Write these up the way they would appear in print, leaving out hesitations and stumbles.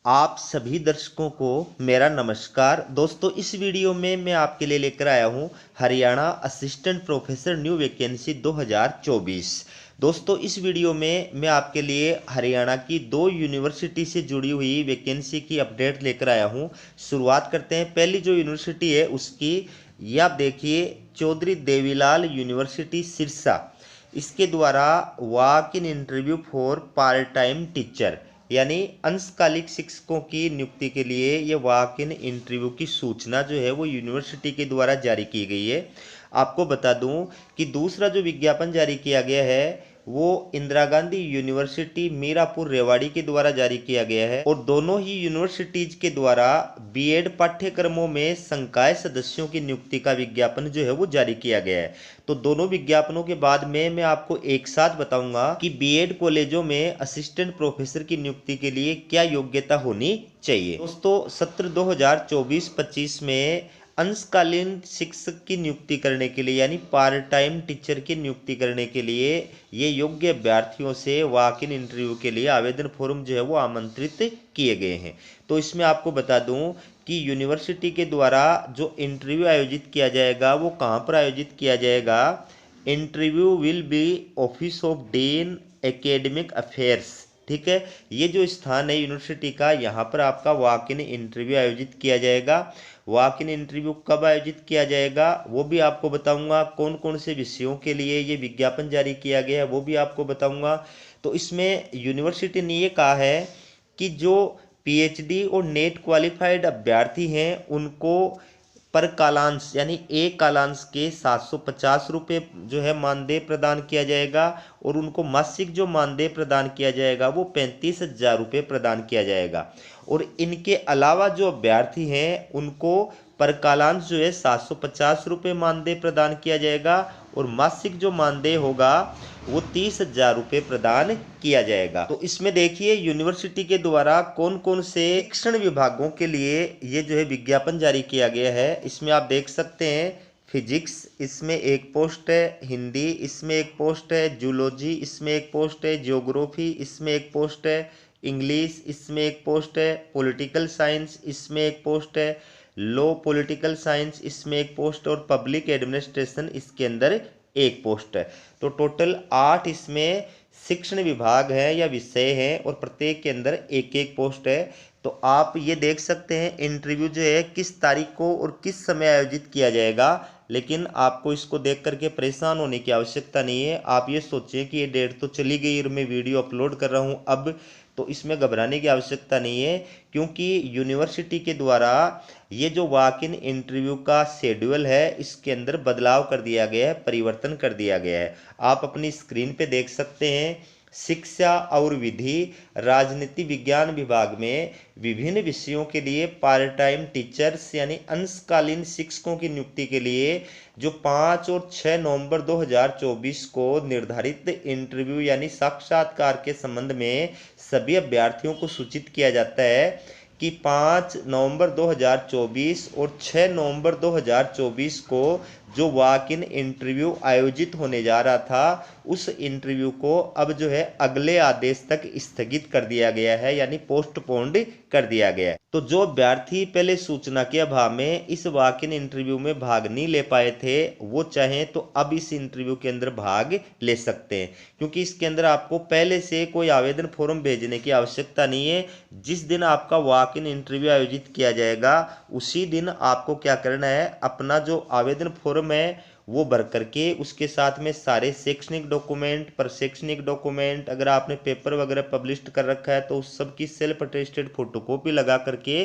आप सभी दर्शकों को मेरा नमस्कार। दोस्तों, इस वीडियो में मैं आपके लिए लेकर आया हूं Haryana assistant professor new vacancy 2024। दोस्तों, इस वीडियो में मैं आपके लिए हरियाणा की 2 यूनिवर्सिटी से जुड़ी हुई वैकेंसी की अपडेट लेकर आया हूं। शुरुआत करते हैं। पहली जो यूनिवर्सिटी है उसकी, ये आप देखिए, चौधरी देवीलाल यूनिवर्सिटी सिरसा। इसके द्वारा walk in interview for part time teacher यानी अंशकालिक शिक्षकों की नियुक्ति के लिए ये वॉक इन इंटरव्यू की सूचना जो है वो यूनिवर्सिटी के द्वारा जारी की गई है। आपको बता दूं कि दूसरा जो विज्ञापन जारी किया गया है वो इंदिरा गांधी यूनिवर्सिटी मीरापुर रेवाड़ी के द्वारा जारी किया गया है, और दोनों ही यूनिवर्सिटीज के द्वारा बीएड पाठ्यक्रमों में संकाय सदस्यों की नियुक्ति का विज्ञापन जो है वो जारी किया गया है। तो दोनों विज्ञापनों के बाद में मैं आपको एक साथ बताऊंगा कि बीएड कॉलेजों में असिस्टेंट प्रोफेसर की नियुक्ति के लिए क्या योग्यता होनी चाहिए। दोस्तों, सत्र 2024-25 में अंशकालीन शिक्षक की नियुक्ति करने के लिए यानी पार्ट टाइम टीचर की नियुक्ति करने के लिए ये योग्य अभ्यर्थियों से वॉक इन इंटरव्यू के लिए आवेदन फॉर्म जो है वो आमंत्रित किए गए हैं। तो इसमें आपको बता दूं कि यूनिवर्सिटी के द्वारा जो इंटरव्यू आयोजित किया जाएगा वो कहाँ पर आयोजित किया जाएगा। Interview will be office of dean academic affairs. ठीक है, ये जो स्थान है यूनिवर्सिटी का, यहाँ पर आपका वॉक इन इंटरव्यू आयोजित किया जाएगा। वॉक इन इंटरव्यू कब आयोजित किया जाएगा वो भी आपको बताऊंगा। कौन कौन से विषयों के लिए ये विज्ञापन जारी किया गया है वो भी आपको बताऊंगा। तो इसमें यूनिवर्सिटी ने ये कहा है कि जो पीएचडी और नेट क्वालिफाइड अभ्यर्थी हैं उनको पर कालांश यानी एक कालांश के 750 रुपये जो है मानदेय प्रदान किया जाएगा, और उनको मासिक जो मानदेय प्रदान किया जाएगा वो 35,000 रुपये प्रदान किया जाएगा। और इनके अलावा जो अभ्यर्थी हैं उनको पर कालांश जो है 750 रुपये मानदेय प्रदान किया जाएगा, और मासिक जो मानदेय होगा वो 30,000 रुपये प्रदान किया जाएगा। तो इसमें देखिए यूनिवर्सिटी के द्वारा कौन कौन से शिक्षण विभागों के लिए ये जो है विज्ञापन जारी किया गया है। इसमें आप देख सकते हैं फिजिक्स, इसमें एक पोस्ट है। हिंदी, इसमें एक पोस्ट है। जूलॉजी, इसमें एक पोस्ट है। ज्योग्राफी, इसमें एक पोस्ट है। इंग्लिश, इसमें एक पोस्ट है। पॉलिटिकल साइंस, इसमें एक पोस्ट है। लॉ पॉलिटिकल साइंस, इसमें एक पोस्ट, और पब्लिक एडमिनिस्ट्रेशन इसके अंदर एक पोस्ट है। तो टोटल 8 इसमें शिक्षण विभाग है या विषय हैं, और प्रत्येक के अंदर एक एक पोस्ट है। तो आप ये देख सकते हैं इंटरव्यू जो है किस तारीख को और किस समय आयोजित किया जाएगा। लेकिन आपको इसको देख करके परेशान होने की आवश्यकता नहीं है। आप ये सोचें कि ये डेट तो चली गई और मैं वीडियो अपलोड कर रहा हूँ अब, तो इसमें घबराने की आवश्यकता नहीं है, क्योंकि यूनिवर्सिटी के द्वारा ये जो वॉक इन इंटरव्यू का शेड्यूल है इसके अंदर बदलाव कर दिया गया है, परिवर्तन कर दिया गया है। आप अपनी स्क्रीन पे देख सकते हैं। शिक्षा और विधि राजनीति विज्ञान विभाग में विभिन्न विषयों के लिए पार्ट टाइम टीचर्स यानी अंशकालीन शिक्षकों की नियुक्ति के लिए जो 5 और 6 नवंबर 2024 को निर्धारित इंटरव्यू यानी साक्षात्कार के संबंध में सभी अभ्यर्थियों को सूचित किया जाता है कि 5 नवंबर 2024 और 6 नवंबर 2024 को जो वॉक इन इंटरव्यू आयोजित होने जा रहा था उस इंटरव्यू को अब जो है अगले आदेश तक स्थगित कर दिया गया है, यानी पोस्टपोन्ड कर दिया गया है। तो जो अभ्यर्थी पहले सूचना के अभाव में इस वॉक इन इंटरव्यू में भाग नहीं ले पाए थे वो चाहें तो अब इस इंटरव्यू के अंदर भाग ले सकते हैं, क्योंकि इसके अंदर आपको पहले से कोई आवेदन फॉर्म भेजने की आवश्यकता नहीं है। जिस दिन आपका वॉक इन इंटरव्यू आयोजित किया जाएगा उसी दिन आपको क्या करना है, अपना जो आवेदन फॉर्म है वो भर करके उसके साथ में सारे शैक्षणिक डॉक्यूमेंट, प्रशैक्षणिक डॉक्यूमेंट, अगर आपने पेपर वगैरह पब्लिश कर रखा है तो उस सब की सेल्फ अटेस्टेड फोटोकॉपी लगा करके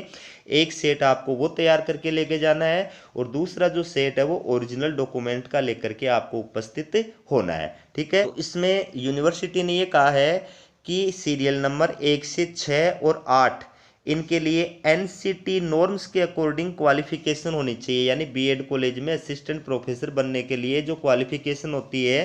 एक सेट आपको वो तैयार करके लेके जाना है, और दूसरा जो सेट है वो ओरिजिनल डॉक्यूमेंट का लेकर के आपको उपस्थित होना है। ठीक है, तो इसमें यूनिवर्सिटी ने ये कहा है कि सीरियल नंबर 1 से 6 और 8 इनके लिए एनसीटी नॉर्म्स के अकॉर्डिंग क्वालिफिकेशन होनी चाहिए, यानी बीएड कॉलेज में असिस्टेंट प्रोफेसर बनने के लिए जो क्वालिफिकेशन होती है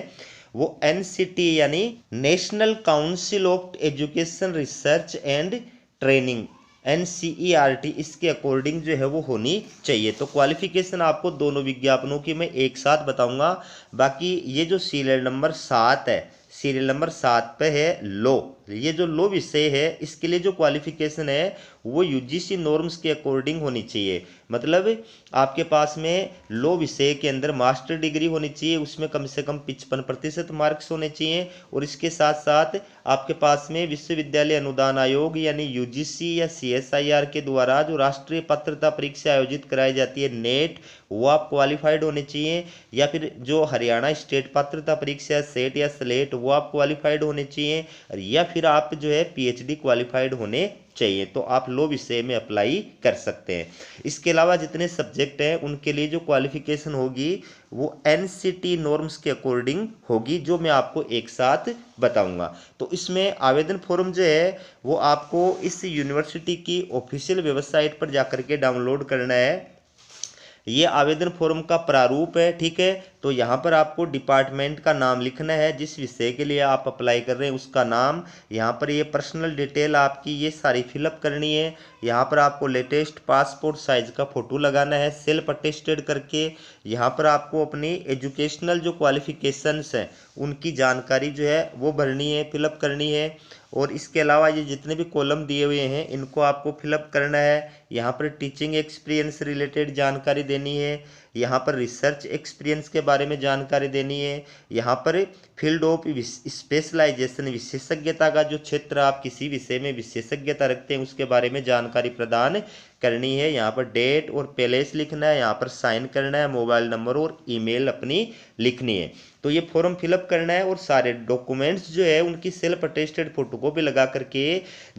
वो एनसीटी यानी national council of education research and training NCERT इसके अकॉर्डिंग जो है वो होनी चाहिए। तो क्वालिफिकेशन आपको दोनों विज्ञापनों की मैं एक साथ बताऊंगा। बाकी ये जो सीरियल नंबर 7 है, सीरियल नंबर 7 पे है लॉ, ये जो लो विषय है इसके लिए जो क्वालिफिकेशन है वो यूजीसी नॉर्म्स के अकॉर्डिंग होनी चाहिए। मतलब आपके पास में लो विषय के अंदर मास्टर डिग्री होनी चाहिए, उसमें कम से कम 55% मार्क्स होने चाहिए। और इसके साथ साथ आपके पास में विश्वविद्यालय अनुदान आयोग यानी यूजीसी या सीएसआईआर के द्वारा जो राष्ट्रीय पात्रता परीक्षा आयोजित कराई जाती है नेट, वो आप क्वालिफाइड होने चाहिए। या फिर जो हरियाणा स्टेट पात्रता परीक्षा सेट या स्लेट, वो आप क्वालिफाइड होने चाहिए। या फिर आप जो है पीएचडी क्वालिफाइड होने चाहिए, तो आप लो विषय में अप्लाई कर सकते हैं। इसके अलावा जितने सब्जेक्ट हैं उनके लिए जो क्वालिफिकेशन होगी वो एनसीटी नॉर्म्स के अकॉर्डिंग होगी, जो मैं आपको एक साथ बताऊंगा। तो इसमें आवेदन फॉर्म जो है वो आपको इस यूनिवर्सिटी की ऑफिशियल वेबसाइट पर जाकर के डाउनलोड करना है। ये आवेदन फॉर्म का प्रारूप है, ठीक है। तो यहाँ पर आपको डिपार्टमेंट का नाम लिखना है, जिस विषय के लिए आप अप्लाई कर रहे हैं उसका नाम। यहाँ पर ये पर्सनल डिटेल आपकी ये सारी फिलअप करनी है। यहाँ पर आपको लेटेस्ट पासपोर्ट साइज का फ़ोटो लगाना है सेल्फ अटेस्टेड करके। यहाँ पर आपको अपनी एजुकेशनल जो क्वालिफिकेशंस हैं उनकी जानकारी जो है वो भरनी है, फिलअप करनी है। और इसके अलावा ये जितने भी कॉलम दिए हुए हैं इनको आपको फिलअप करना है। यहाँ पर टीचिंग एक्सपीरियंस रिलेटेड जानकारी देनी है, यहाँ पर रिसर्च एक्सपीरियंस के बारे में जानकारी देनी है, यहाँ पर फील्ड ऑफ स्पेशलाइजेशन विशेषज्ञता का जो क्षेत्र आप किसी विषय में विशेषज्ञता रखते हैं उसके बारे में जानकारी प्रदान करनी है। यहाँ पर डेट और प्लेस लिखना है, यहाँ पर साइन करना है, मोबाइल नंबर और ईमेल अपनी लिखनी है। तो ये फॉर्म फिलअप करना है और सारे डॉक्यूमेंट्स जो है उनकी सेल्फ अटेस्टेड फोटोकॉपी लगा करके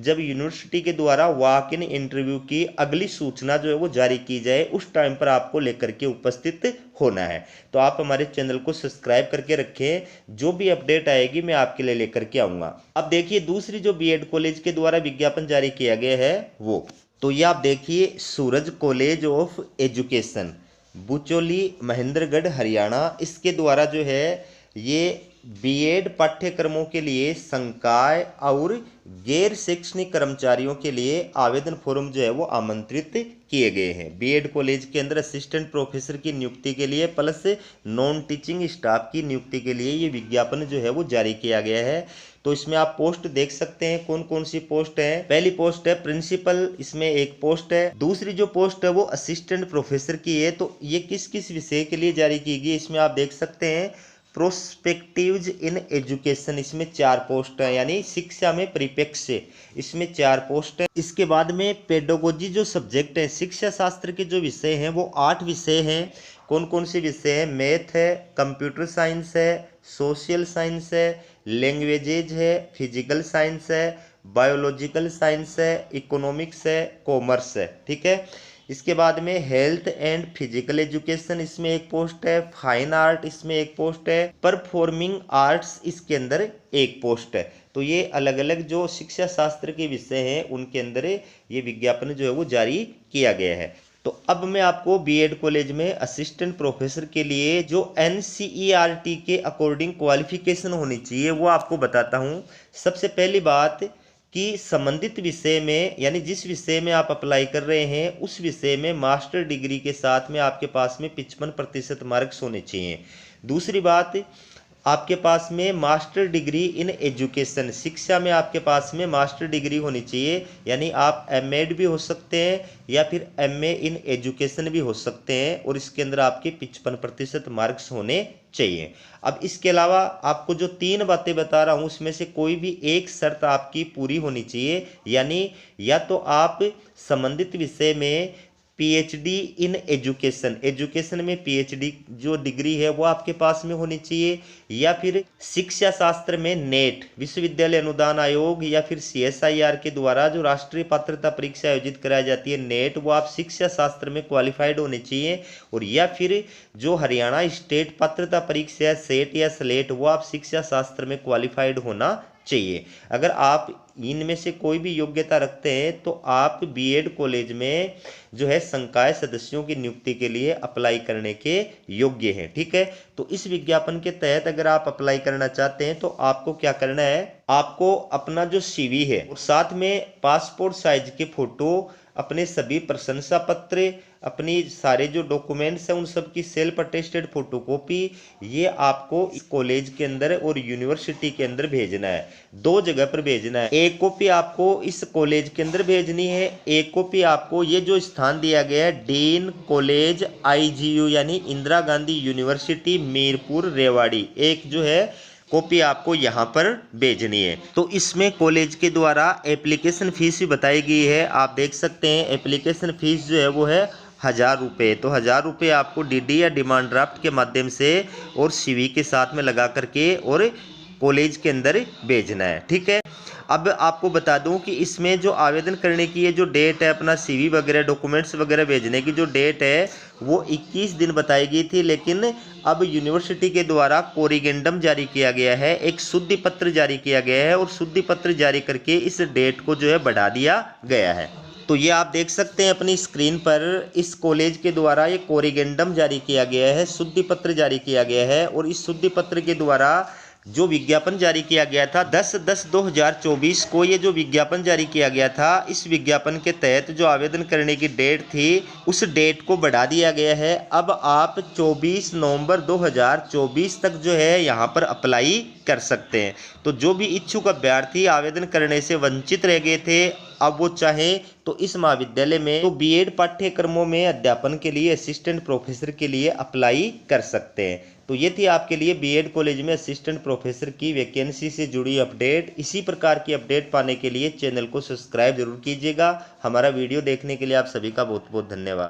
जब यूनिवर्सिटी के द्वारा वॉक इन इंटरव्यू की अगली सूचना जो है वो जारी की जाए उस टाइम पर आपको लेकर के उपस्थित होना है। तो आप हमारे चैनल को सब्सक्राइब करके रखें, जो भी अपडेट आएगी मैं आपके लिए लेकर के आऊँगा। अब देखिए दूसरी जो बीएड कॉलेज के द्वारा विज्ञापन जारी किया गया है वो, तो ये आप देखिए Suraj college of education Bucholi Mahendragarh Haryana, इसके द्वारा जो है ये बीएड पाठ्यक्रमों के लिए संकाय और गैर शैक्षणिक कर्मचारियों के लिए आवेदन फॉर्म जो है वो आमंत्रित किए गए हैं। बीएड कॉलेज के अंदर असिस्टेंट प्रोफेसर की नियुक्ति के लिए प्लस नॉन टीचिंग स्टाफ की नियुक्ति के लिए ये विज्ञापन जो है वो जारी किया गया है। तो इसमें आप पोस्ट देख सकते हैं कौन कौन सी पोस्ट है। पहली पोस्ट है प्रिंसिपल, इसमें एक पोस्ट है। दूसरी जो पोस्ट है वो असिस्टेंट प्रोफेसर की है। तो ये किस किस विषय के लिए जारी की गई इसमें आप देख सकते हैं। प्रोस्पेक्टिव्स इन एजुकेशन, इसमें 4 पोस्ट है, यानी शिक्षा में परिप्रेक्ष्य, इसमें 4 पोस्ट है। इसके बाद में पेडोगोजी जो सब्जेक्ट है, शिक्षा शास्त्र के जो विषय हैं वो 8 विषय हैं। कौन कौन से विषय हैं? मैथ है, कंप्यूटर साइंस है, सोशल साइंस है, लैंग्वेजेज है, फिजिकल साइंस है, बायोलॉजिकल साइंस है, इकोनॉमिक्स है, कॉमर्स है, ठीक है। इसके बाद में हेल्थ एंड फिजिकल एजुकेशन, इसमें एक पोस्ट है। फाइन आर्ट, इसमें एक पोस्ट है। परफॉर्मिंग आर्ट्स, इसके अंदर एक पोस्ट है। तो ये अलग अलग जो शिक्षा शास्त्र के विषय हैं उनके अंदर ये विज्ञापन जो है वो जारी किया गया है। तो अब मैं आपको बीएड कॉलेज में असिस्टेंट प्रोफेसर के लिए जो एनसीईआरटी के अकॉर्डिंग क्वालिफिकेशन होनी चाहिए वो आपको बताता हूँ। सबसे पहली बात कि संबंधित विषय में, यानी जिस विषय में आप अप्लाई कर रहे हैं उस विषय में मास्टर डिग्री के साथ में आपके पास में 55% मार्क्स होने चाहिए। दूसरी बात, आपके पास में मास्टर डिग्री इन एजुकेशन, शिक्षा में आपके पास में मास्टर डिग्री होनी चाहिए, यानी आप एमएड भी हो सकते हैं या फिर एमए इन एजुकेशन भी हो सकते हैं, और इसके अंदर आपके 55% मार्क्स होने चाहिए। अब इसके अलावा आपको जो 3 बातें बता रहा हूँ उसमें से कोई भी एक शर्त आपकी पूरी होनी चाहिए, यानी या तो आप संबंधित विषय में पीएचडी इन एजुकेशन, एजुकेशन में पीएचडी जो डिग्री है वो आपके पास में होनी चाहिए, या फिर शिक्षा शास्त्र में नेट, विश्वविद्यालय अनुदान आयोग या फिर सीएसआईआर के द्वारा जो राष्ट्रीय पात्रता परीक्षा आयोजित कराई जाती है नेट, वो आप शिक्षा शास्त्र में क्वालिफाइड होने चाहिए। और या फिर जो हरियाणा स्टेट पात्रता परीक्षा सेट या स्लेट, वो आप शिक्षा शास्त्र में क्वालिफाइड होना चाहिए। अगर आप इनमें से कोई भी योग्यता रखते हैं तो आप बीएड कॉलेज में जो है संकाय सदस्यों की नियुक्ति के लिए अप्लाई करने के योग्य हैं, ठीक है। तो इस विज्ञापन के तहत अगर आप अप्लाई करना चाहते हैं तो आपको क्या करना है, आपको अपना जो CV है और साथ में पासपोर्ट साइज के फोटो, अपने सभी प्रशंसा पत्र, अपनी सारे जो डॉक्यूमेंट्स हैं उन सब की सेल्फ अटेस्टेड फोटोकॉपी, ये आपको इस कॉलेज के अंदर और यूनिवर्सिटी के अंदर भेजना है। 2 जगह पर भेजना है। एक कॉपी आपको इस कॉलेज के अंदर भेजनी है, एक कॉपी आपको ये जो स्थान दिया गया है डीन कॉलेज IGU यानी इंदिरा गांधी यूनिवर्सिटी मीरपुर रेवाड़ी, एक जो है कॉपी आपको यहाँ पर भेजनी है। तो इसमें कॉलेज के द्वारा एप्लीकेशन फीस भी बताई गई है। आप देख सकते हैं एप्लीकेशन फीस जो है वो है 1000 रुपये। तो 1000 रुपये आपको DD या डिमांड ड्राफ्ट के माध्यम से और CV के साथ में लगा करके और कॉलेज के अंदर भेजना है। ठीक है। अब आपको बता दूं कि इसमें जो आवेदन करने की ये जो डेट है, अपना CV वगैरह डॉक्यूमेंट्स वगैरह भेजने की जो डेट है वो 21 दिन बताई गई थी, लेकिन अब यूनिवर्सिटी के द्वारा कोरिगेंडम जारी किया गया है, एक शुद्धि पत्र जारी किया गया है और शुद्धि पत्र जारी करके इस डेट को जो है बढ़ा दिया गया है। तो ये आप देख सकते हैं अपनी स्क्रीन पर, इस कॉलेज के द्वारा ये कोरिगेंडम जारी किया गया है, शुद्धि पत्र जारी किया गया है और इस शुद्धि पत्र के द्वारा जो विज्ञापन जारी किया गया था 10/10/2024 को, ये जो विज्ञापन जारी किया गया था, इस विज्ञापन के तहत जो आवेदन करने की डेट थी उस डेट को बढ़ा दिया गया है। अब आप 24 नवंबर 2024 तक जो है यहाँ पर अप्लाई कर सकते हैं। तो जो भी इच्छुक अभ्यर्थी आवेदन करने से वंचित रह गए थे, अब वो चाहे तो इस महाविद्यालय में तो BEd पाठ्यक्रमों में अध्यापन के लिए असिस्टेंट प्रोफेसर के लिए अप्लाई कर सकते हैं। तो ये थी आपके लिए BEd कॉलेज में असिस्टेंट प्रोफेसर की वैकेंसी से जुड़ी अपडेट। इसी प्रकार की अपडेट पाने के लिए चैनल को सब्सक्राइब जरूर कीजिएगा। हमारा वीडियो देखने के लिए आप सभी का बहुत बहुत धन्यवाद।